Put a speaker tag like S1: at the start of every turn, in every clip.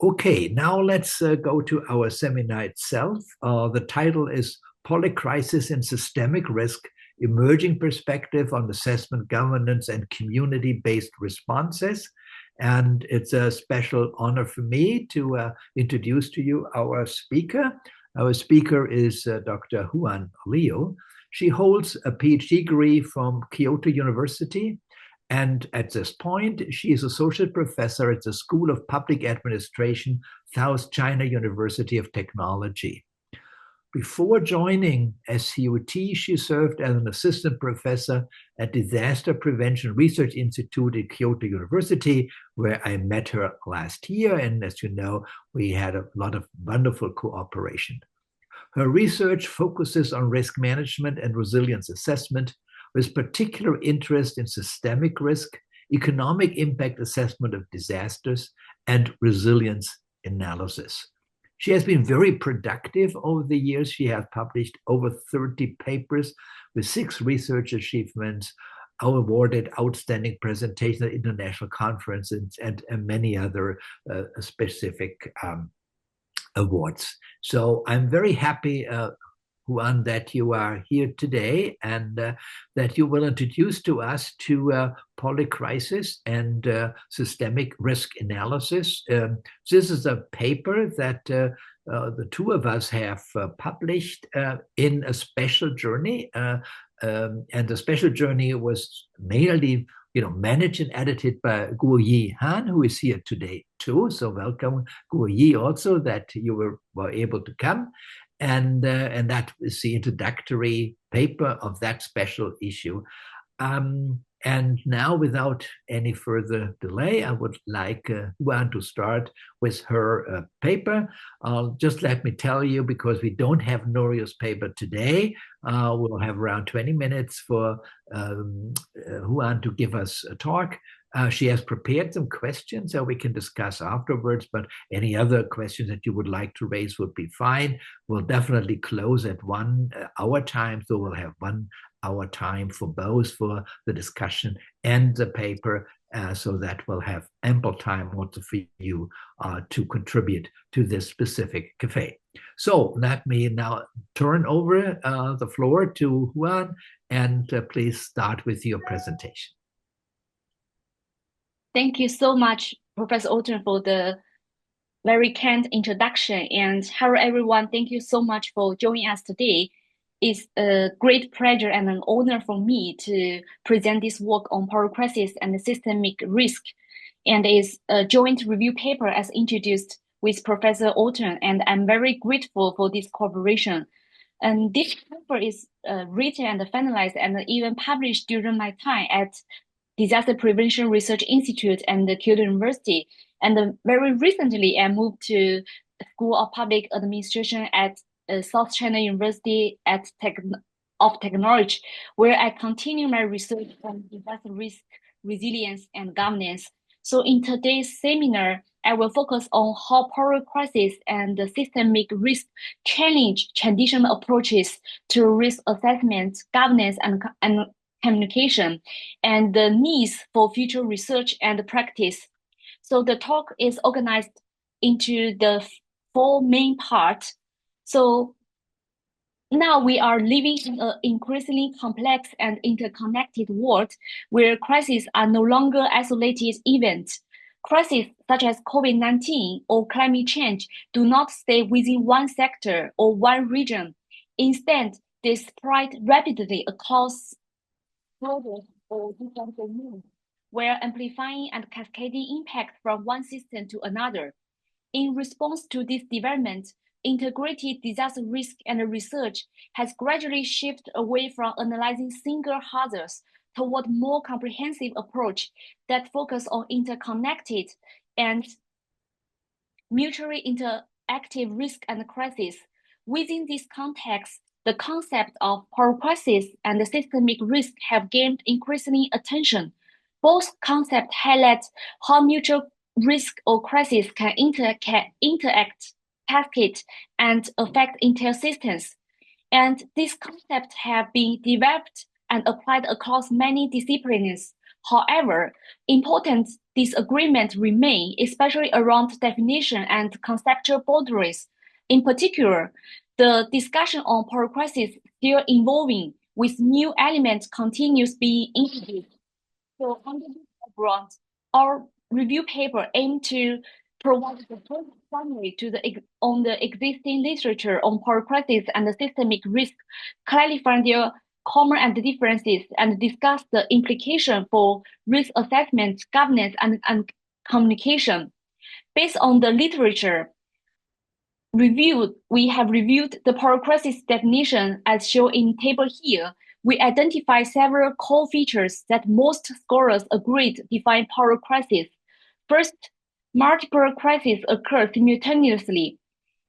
S1: Okay, now let's go to our seminar itself. The title is Polycrisis and Systemic Risk, Emerging Perspective on Assessment, Governance, and Community-Based Responses. And it's a special honor for me to introduce to you our speaker. Our speaker is Dr. Huan Liu. She holds a PhD degree from Kyoto University. And at this point, she is associate professor at the School of Public Administration, South China University of Technology. Before joining SCUT, she served as an assistant professor at Disaster Prevention Research Institute at Kyoto University, where I met her last year. And as you know, we had a lot of wonderful cooperation. Her research focuses on risk management and resilience assessment, with particular interest in systemic risk, economic impact assessment of disasters, and resilience analysis. She has been very productive over the years. She has published over 30 papers with 6 research achievements, awarded outstanding presentations at international conferences, and many other specific awards. So I'm very happy, Juan, that you are here today and that you will introduce to us to polycrisis and systemic risk analysis. This is a paper that the two of us have published in a special journey, and the special journey was mainly managed and edited by Liu Huan, who is here today too. So welcome, Liu, also that you were able to come. And that is the introductory paper of that special issue. And now, without any further delay, I would like Huan to start with her paper. Just let me tell you, because we don't have Norio's paper today, we'll have around 20 minutes for Huan to give us a talk. She has prepared some questions that we can discuss afterwards, but any other questions that you would like to raise would be fine. We'll definitely close at 1 hour time, so we'll have 1 hour time for both, for the discussion and the paper, so that we'll have ample time also for you to contribute to this specific cafe. So let me now turn over the floor to Huan, and please start with your presentation.
S2: Thank you so much, Professor Orton, for the very kind introduction. And hello, everyone. Thank you so much for joining us today. It's a great pleasure and an honor for me to present this work on polycrisis and systemic risk. And it's a joint review paper as introduced with Professor Orton. And I'm very grateful for this cooperation. And this paper is written and finalized and even published during my time at Disaster Prevention Research Institute and the Kyoto University. And very recently, I moved to the School of Public Administration at South China University of Technology, where I continue my research on disaster risk, resilience, and governance. So in today's seminar, I will focus on how polycrisis and systemic risk challenge traditional approaches to risk assessment, governance, and communication, and the needs for future research and practice. So the talk is organized into the 4 main parts. So now we are living in an increasingly complex and interconnected world where crises are no longer isolated events. Crises such as COVID-19 or climate change do not stay within one sector or one region. Instead, they spread rapidly across or different domains, where amplifying and cascading impact from one system to another. In response to this development, integrated disaster risk and research has gradually shifted away from analyzing single hazards toward more comprehensive approach that focus on interconnected and mutually interactive risk and crisis. Within this context, the concept of polycrisis and systemic risk have gained increasing attention. Both concepts highlight how mutual risk or crisis can interact, cascade, and affect entire systems. And these concepts have been developed and applied across many disciplines. However, important disagreements remain, especially around definition and conceptual boundaries. In particular, the discussion on polycrisis still evolving, with new elements continues being introduced. So under this background, our review paper aimed to provide the first summary on the existing literature on polycrisis and the systemic risk, clarifying their common and differences, and discuss the implication for risk assessment, governance, and communication. Based on the literature we have reviewed the polycrisis definition as shown in table here. We identify several core features that most scholars agreed define polycrisis. First, multiple crises occur simultaneously.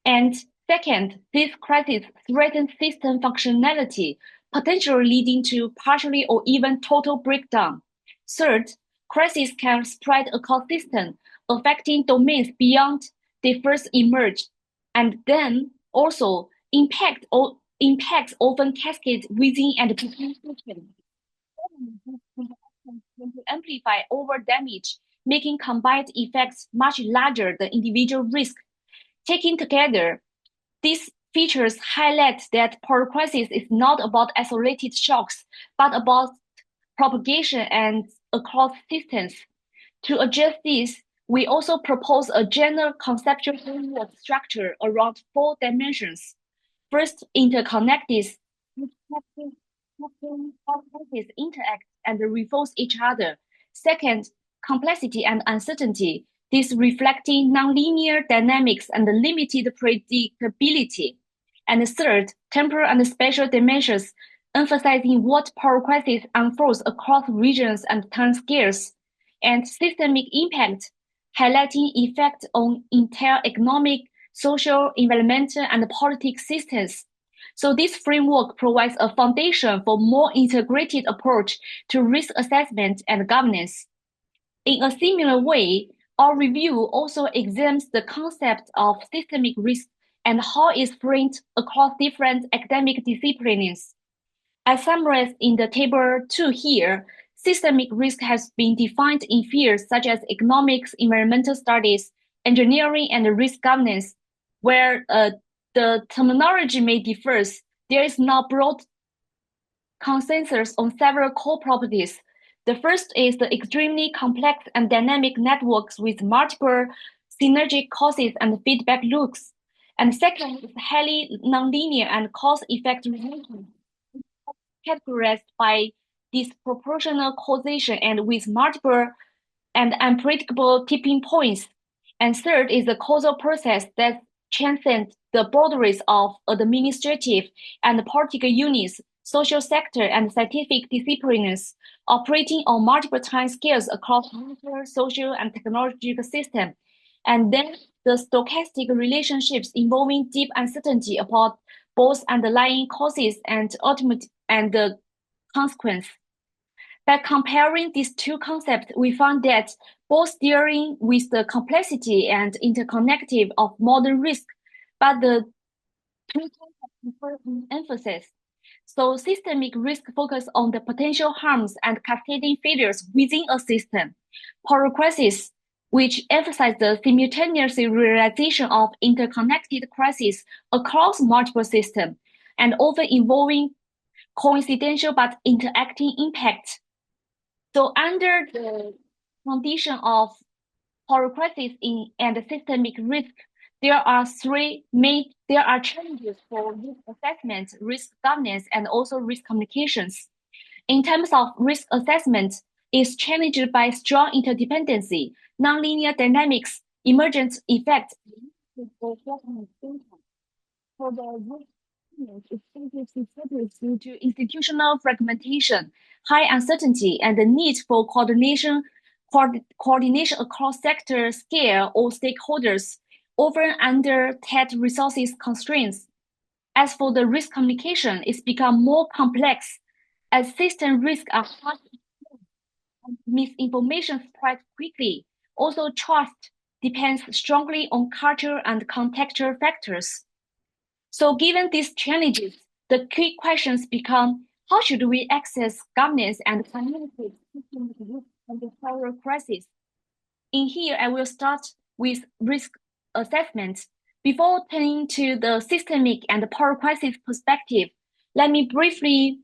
S2: And second, this crisis threatens system functionality, potentially leading to partially or even total breakdown. Third, crises can spread across systems, affecting domains beyond they first emerged. And then also impacts often cascade within and between systems. To amplify over damage, making combined effects much larger than individual risk. Taken together, these features highlight that polycrisis is not about isolated shocks, but about propagation and across systems. To address this, we also propose a general conceptual framework structure around 4 dimensions. First, interconnected interact and reinforce each other. Second, complexity and uncertainty, this reflecting nonlinear dynamics and limited predictability. And third, temporal and spatial dimensions, emphasizing what polycrisis unfolds across regions and timescales, and systemic impact, highlighting effects on entire economic, social, environmental, and political systems. So this framework provides a foundation for more integrated approach to risk assessment and governance. In a similar way, our review also examines the concept of systemic risk and how it's framed across different academic disciplines. As summarized in the table 2 here, systemic risk has been defined in fields such as economics, environmental studies, engineering, and risk governance, where the terminology may differ. There is now broad consensus on several core properties. The first is the extremely complex and dynamic networks with multiple synergic causes and feedback loops. And second is highly nonlinear and cause-effect relations, categorized by disproportional causation and with multiple and unpredictable tipping points. And third is the causal process that transcends the boundaries of administrative and political units, social sector, and scientific disciplines, operating on multiple time scales across multiple social and technological systems. And then the stochastic relationships involving deep uncertainty about both underlying causes and ultimate and the consequence. By comparing these two concepts, we found that both dealing with the complexity and interconnective of modern risk, but the two concepts differ in emphasis. So systemic risk focus on the potential harms and cascading failures within a system. Polycrisis, which emphasize the simultaneous realization of interconnected crises across multiple systems, and often involving coincidental but interacting impacts. So under the condition of polycrisis and systemic risk, there are challenges for risk assessment, risk governance, and also risk communications. In terms of risk assessment, it's challenged by strong interdependency, nonlinear dynamics, emergent effects. For the risk it's due to institutional fragmentation, high uncertainty, and the need for coordination across sector scale or stakeholders, often under tight resources constraints. As for the risk communication, it's become more complex as system risks are hard and misinformation spreads quickly. Also, trust depends strongly on cultural and contextual factors. So given these challenges, the key questions become, how should we access governance and communicate systems with and the polycrisis? in here, I will start with risk assessment. Before turning to the systemic and polycrisis perspective, let me briefly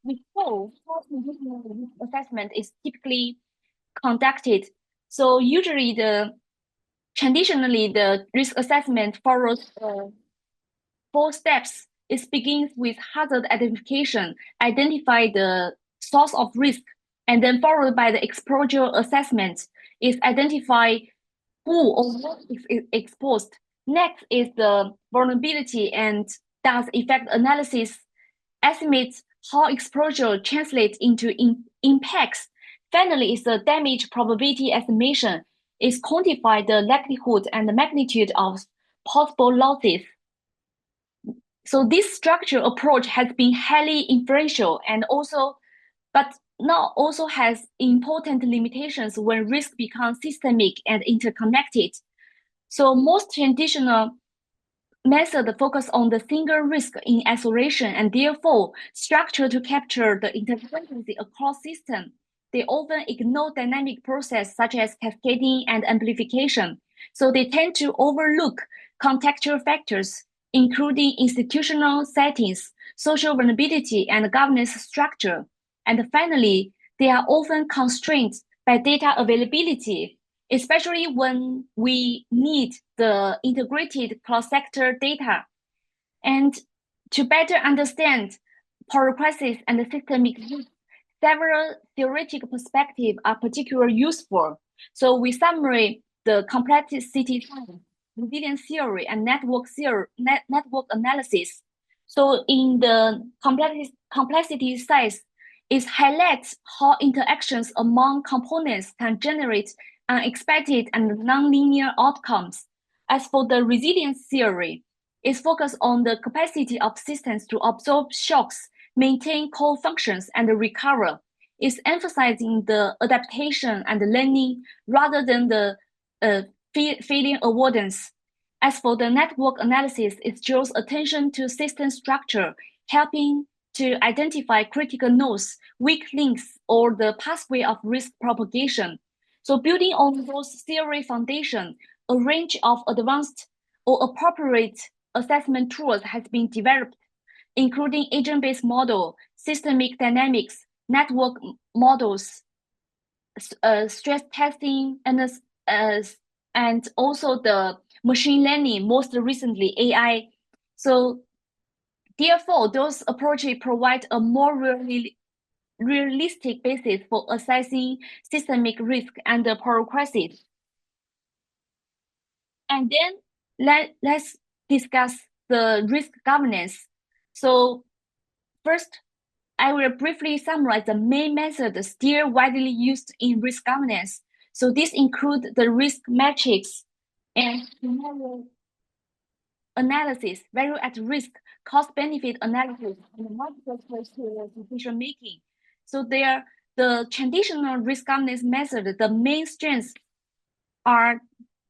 S2: recall how traditional risk assessment is typically conducted. So usually traditionally the risk assessment follows 4 steps. It begins with hazard identification, identify the source of risk, and then followed by the exposure assessment is identify who or what is exposed. Next is the vulnerability and does effect analysis estimates how exposure translates into impacts. Finally, is the damage probability estimation is quantify the likelihood and the magnitude of possible losses. So this structure approach has been highly influential and but now also has important limitations when risk becomes systemic and interconnected. So most traditional methods focus on the single risk in isolation and therefore structure to capture the interdependency across systems. They often ignore dynamic processes such as cascading and amplification. So they tend to overlook contextual factors, including institutional settings, social vulnerability, and governance structure. And finally, they are often constrained by data availability, especially when we need the integrated cross-sector data. And to better understand polycrisis and systemic risk, several theoretical perspectives are particularly useful. So we summarize the complexity science, resilience theory, and network analysis. So in the complexity size, it highlights how interactions among components can generate unexpected and nonlinear outcomes. As for the resilience theory, it's focused on the capacity of systems to absorb shocks, maintain core functions, and recover. It's emphasizing the adaptation and learning rather than the failure avoidance. As for the network analysis, it draws attention to system structure, helping to identify critical nodes, weak links, or the pathway of risk propagation. So building on those theory foundation, a range of advanced or appropriate assessment tools has been developed, including agent-based model, systemic dynamics, network models, stress testing, and also the machine learning, most recently AI. So therefore, those approaches provide a more realistic basis for assessing systemic risk and the polycrisis. And then let's discuss the risk governance. So first, I will briefly summarize the main methods still widely used in risk governance. So this includes the risk matrix and scenario analysis, value at risk, cost-benefit analysis, and multiple criteria decision making. So the traditional risk governance method, the main strengths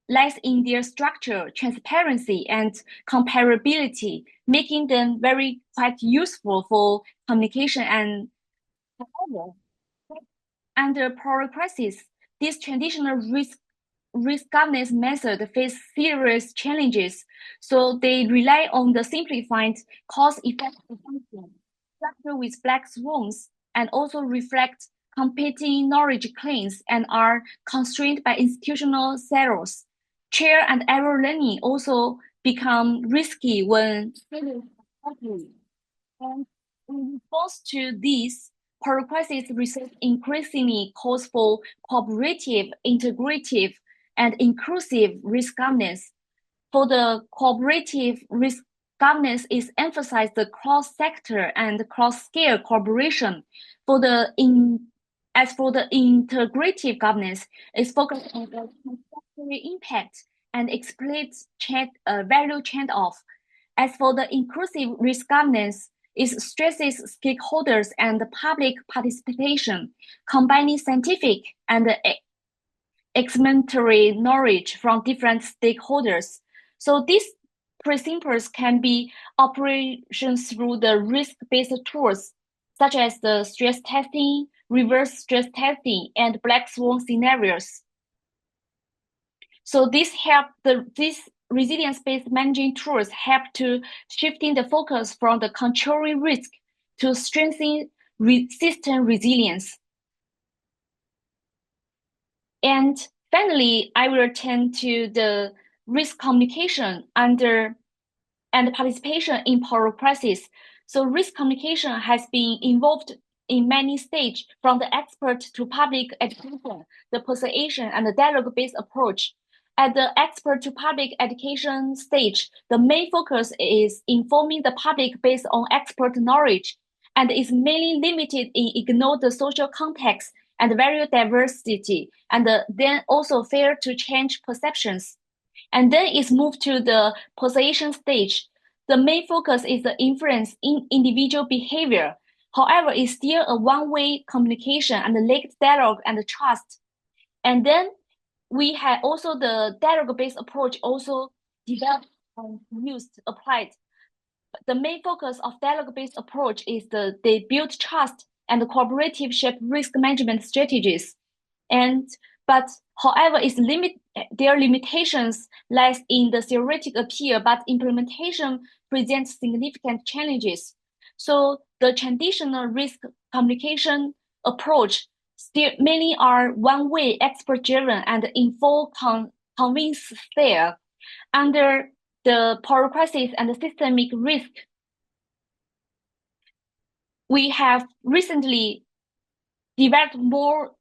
S2: lies in their structure, transparency, and comparability, making them very quite useful for communication and under polycrisis. This traditional risk governance method face serious challenges, so they rely on the simplified cause-effect assumption, structure with black swans, and also reflect competing knowledge claims and are constrained by institutional silos. Trial and error learning also become risky when and in response to this, polycrisis research increasingly calls for cooperative, integrative, and inclusive risk governance. For the cooperative risk governance is emphasized the cross-sector and cross-scale cooperation. As for the integrative governance, it's focused on the transactional impact and explicit value trade-off. As for the inclusive risk governance, it stresses stakeholders and public participation, combining scientific and experimentary knowledge from different stakeholders. So these principles can be operations through the risk-based tools, such as the stress testing, reverse stress testing, and black swan scenarios. So these resilience-based managing tools help to shifting the focus from the controlling risk to strengthening system resilience. And finally, I will turn to the risk communication and participation in Polycrisis. So risk communication has been involved in many stages, from the expert to public education, the persuasion, and the dialogue-based approach. At the expert to public education stage, the main focus is informing the public based on expert knowledge, and is mainly limited in ignore the social context and value diversity, and then also fail to change perceptions. And then it's moved to the persuasion stage. The main focus is the influence in individual behavior. However, it's still a one-way communication and lack dialogue and trust. And then we have also the dialogue-based approach also developed and used, applied. The main focus of dialogue-based approach is they build trust and cooperative shape risk management strategies. But however, their limitations lies in the theoretic appeal, but implementation presents significant challenges. So the traditional risk communication approach still many are one-way, expert-driven, and info convince style. Under the Polycrisis and the systemic risk, we have recently developed more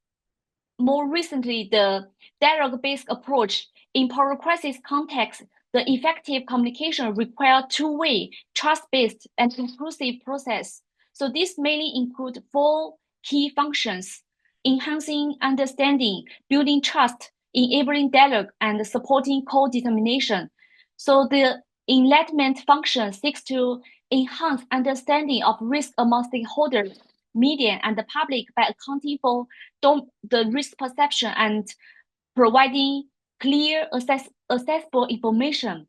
S2: recently the dialogue-based approach. In Polycrisis context, the effective communication requires two-way, trust-based, and inclusive process. So this mainly include 4 key functions: enhancing understanding, building trust, enabling dialogue, and supporting co-determination. So the enlightenment function seeks to enhance understanding of risk among stakeholders, media, and the public by accounting for the risk perception and providing clear, accessible information.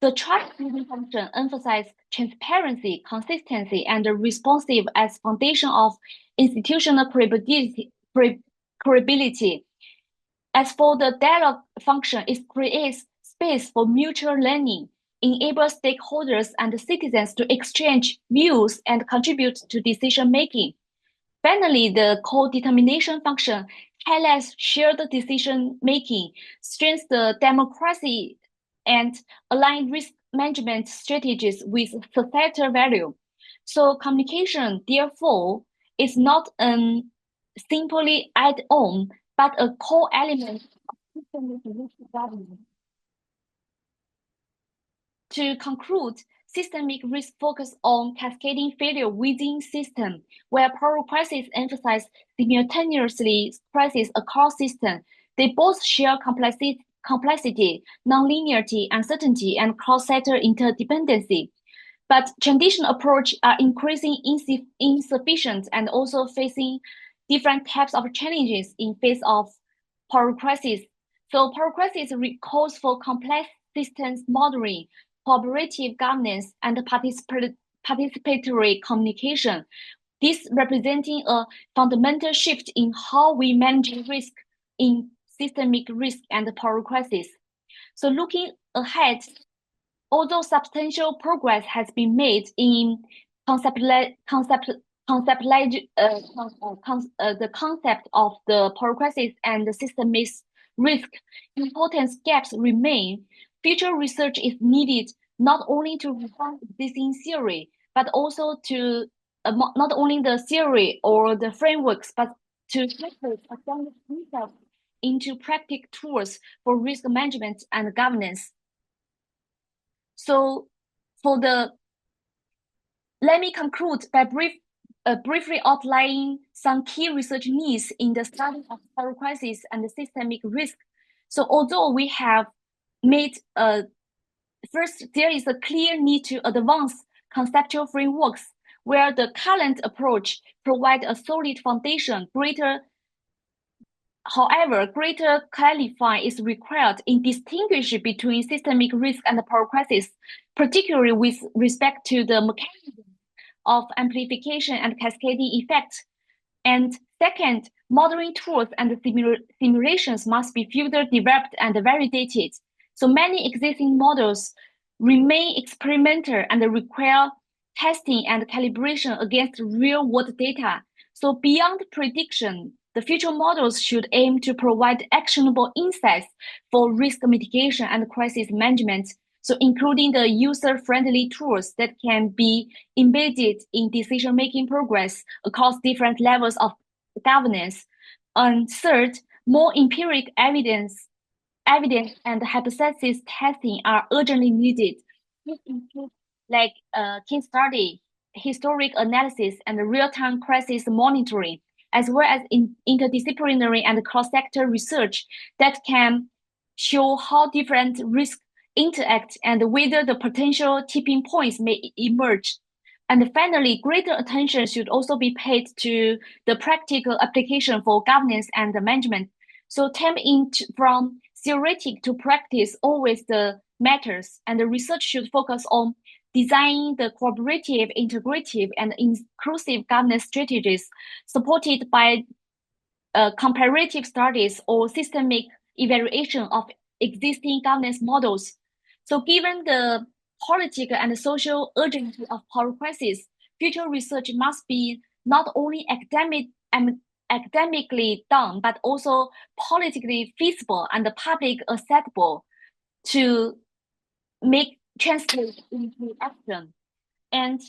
S2: The trust-building function emphasizes transparency, consistency, and responsive as foundation of institutional credibility. As for the dialogue function, it creates space for mutual learning, enables stakeholders and citizens to exchange views and contribute to decision-making. Finally, the co-determination function highlights shared decision-making, strengthens the democracy, and align risk management strategies with societal value. So communication, therefore, is not simply add-on, but a core element of systemic risk governance. To conclude, systemic risk focus on cascading failure within system, where Polycrisis emphasize simultaneously crisis across system. They both share complexity, nonlinearity, uncertainty, and cross-sector interdependency. But traditional approach are increasing insufficient and also facing different types of challenges in face of Polycrisis. So Polycrisis calls for complex systems modeling, cooperative governance, and participatory communication. This representing a fundamental shift in how we manage risk in systemic risk and Polycrisis. So looking ahead, although substantial progress has been made in the concept of the Polycrisis and the systemic risk, important gaps remain. Future research is needed not only to refine existing theory, but also to not only the theory or the frameworks, but to translate academic concepts into practical tools for risk management and governance. So let me conclude by briefly outlining some key research needs in the study of Polycrisis and the systemic risk. So although we have made first, there is a clear need to advance conceptual frameworks where the current approach provides a solid foundation. However, greater clarify is required in distinguishing between systemic risk and Polycrisis, particularly with respect to the mechanism of amplification and cascading effects. And second, modeling tools and simulations must be further developed and validated. So many existing models remain experimental and require testing and calibration against real-world data. So beyond prediction, the future models should aim to provide actionable insights for risk mitigation and crisis management, so including the user-friendly tools that can be embedded in decision-making progress across different levels of governance. And third, more empiric evidence and hypothesis testing are urgently needed. This includes like case study, historic analysis, and real-time crisis monitoring, as well as interdisciplinary and cross-sector research that can show how different risks interact and whether the potential tipping points may emerge. And finally, greater attention should also be paid to the practical application for governance and management. So tapping from theoretic to practice always the matters, and the research should focus on designing the collaborative, integrative, and inclusive governance strategies supported by comparative studies or systemic evaluation of existing governance models. So given the political and social urgency of power crisis, future research must be not only academically done, but also politically feasible and public acceptable to make translate into action. And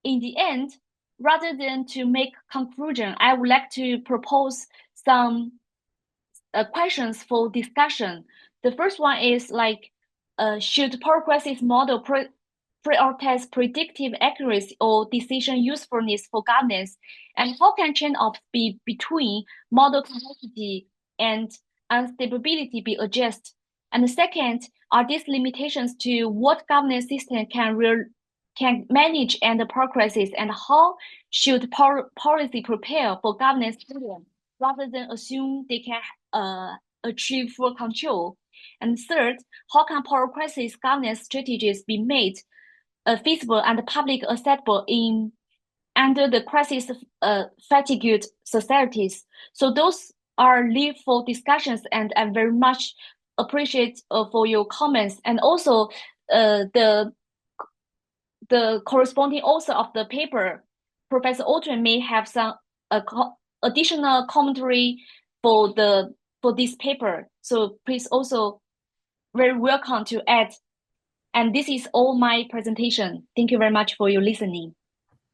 S2: in the end, rather than to make conclusion, I would like to propose some questions for discussion. The first one is like, should power crisis model prioritize predictive accuracy or decision usefulness for governance? And how can trade-offs be between model complexity and unstability be adjusted? And the second, are these limitations to what governance system can manage and power crisis, and how should policy prepare for governance failure rather than assume they can achieve full control? And third, how can power crisis governance strategies be made feasible and public acceptable under the crisis fatigued societies? So those are leave for discussions, and I very much appreciate for your comments. And also the corresponding author of the paper, Professor Aldrin, may have some additional commentary for this paper. So please also very welcome to add. And this is all my presentation. Thank you very much for your listening.